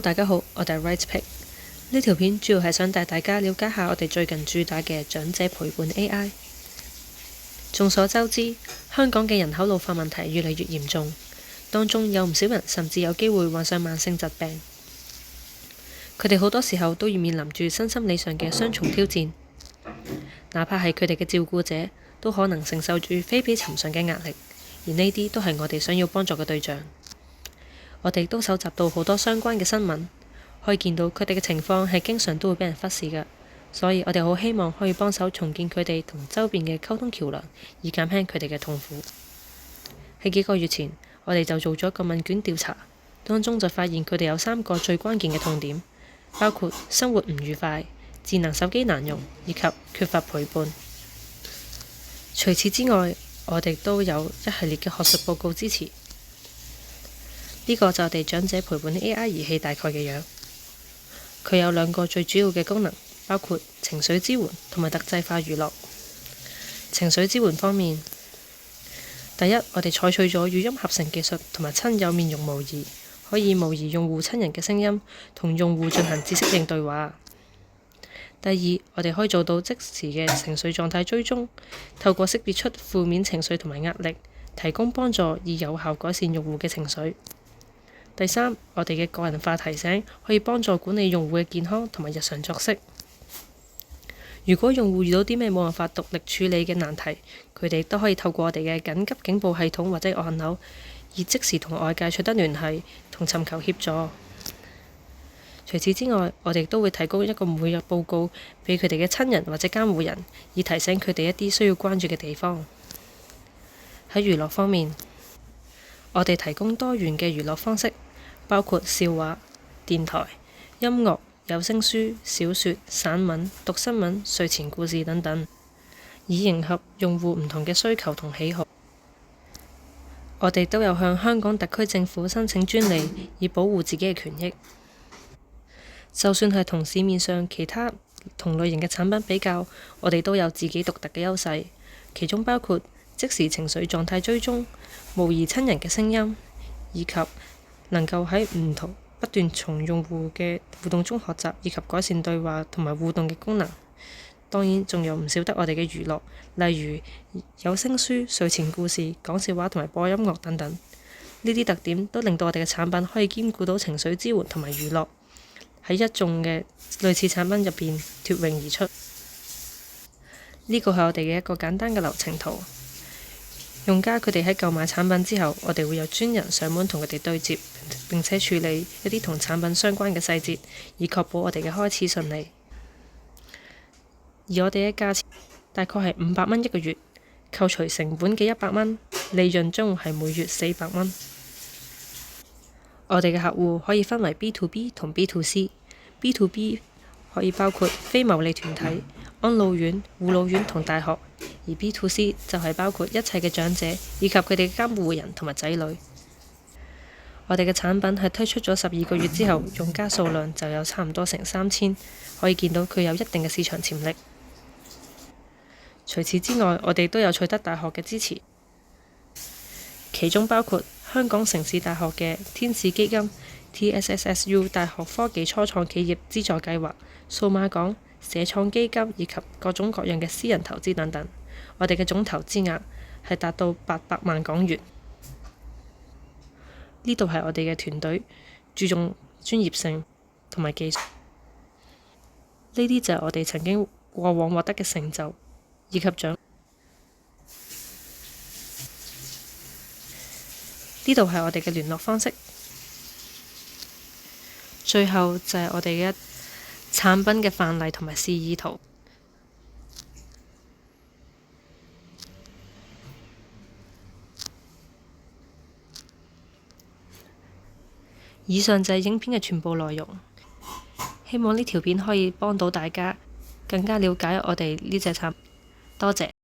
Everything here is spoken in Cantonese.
大家好，我哋係 RightPick。呢條片主要係想帶大家了解下我哋最近主打嘅長者陪伴 AI。眾所周知，香港嘅人口老化問題越嚟越嚴重，當中有唔少人甚至有機會患上慢性疾病。佢哋好多時候都要面臨住身心理上嘅雙重挑戰，哪怕係佢哋嘅照顧者，都可能承受住非比尋常嘅壓力，而呢啲都係我哋想要幫助嘅對象。我哋都搜集到好多相關嘅新聞，可以見到佢哋嘅情況係經常都會俾人忽視嘅，所以我哋好希望可以幫手重建佢哋同周邊嘅溝通橋梁，以減輕佢哋嘅痛苦。喺幾個月前，我哋就做咗一個問卷調查，當中就發現佢哋有3個最關鍵嘅痛點，包括生活唔愉快、智能手機難用以及缺乏陪伴。除此之外，我哋都有一系列嘅學術報告支持。呢個就係我哋長者陪伴 AI 儀器大概嘅樣。佢有2個最主要嘅功能，包括情緒支援同埋特製化娛樂。情緒支援方面，第一，我哋採取咗語音合成技術同埋親友面容模擬，可以模擬用戶親人嘅聲音同用戶進行知識型對話。第二，我哋可以做到即時嘅情緒狀態追蹤，透過識別出負面情緒同埋壓力，提供幫助以有效改善用戶嘅情緒。第三，我哋嘅個人化提醒可以幫助管理用戶嘅健康同埋日常作息。如果用戶遇到啲咩冇辦法獨立處理嘅難題，佢哋都可以透過我哋嘅緊急警報系統或者按鈕，以即時同外界取得聯繫同尋求協助。除此之外，我哋都會提供一個每日報告俾佢哋嘅親人或者監護人，以提醒佢哋一啲需要關注嘅地方。喺娛樂方面，我哋提供多元嘅娛樂方式，包括笑話、電台、音樂、有聲書、小說、散文、讀新聞、睡前故事等等，以迎合用戶唔同嘅需求同喜好。我哋都有向香港特區政府申請專利，以保護自己嘅權益。就算係同市面上其他同類型嘅產品比較，我哋都有自己獨特嘅優勢，其中包括即時情緒狀態追蹤、模擬親人嘅聲音，以及能夠喺唔同不斷從用戶嘅互動中學習，以及改善對話同埋互動嘅功能。當然仲有唔少得我哋嘅娛樂，例如有聲書、睡前故事、講笑話同埋播音樂等等。呢啲特點都令到我哋嘅產品可以兼顧到情緒支援同埋娛樂，喺一眾嘅類似產品入邊脫穎而出。呢個係我哋嘅一個簡單嘅流程圖。用家佢哋喺購買產品之後，我哋會有專人上門同佢哋對接，並且處理一啲同產品相關嘅細節，以確保我哋嘅開始順利。而我哋嘅價錢大概係500蚊一個月，扣除成本嘅100蚊，利潤將會係每月400蚊。我哋嘅客戶可以分為 B2B 同 B2C。B2B 可以包括非牟利團體、安老院、護老院同大學，而 B2C 就係包括一切嘅長者以及佢哋嘅監護人同埋仔女。我哋嘅產品係推出咗12個月之後，用家數量就有差唔多成3000，可以見到佢有一定嘅市場潛力。除此之外，我哋都有取得大學嘅支持，其中包括香港城市大學嘅天使基金、TSSSU 大學科技初創企業資助計劃、數碼港、社創基金以及各種各樣嘅私人投資等等。我哋嘅總投資額係達到800萬港元。呢度係我哋嘅團隊，注重專業性同埋技術。呢啲就係我哋曾經過往獲得嘅成就以及獎。呢度係我哋嘅聯絡方式。最後就係我哋嘅產品嘅範例同埋示意圖。以上就係影片嘅全部內容。希望呢條片可以幫到大家更加了解我哋呢隻產品。多謝。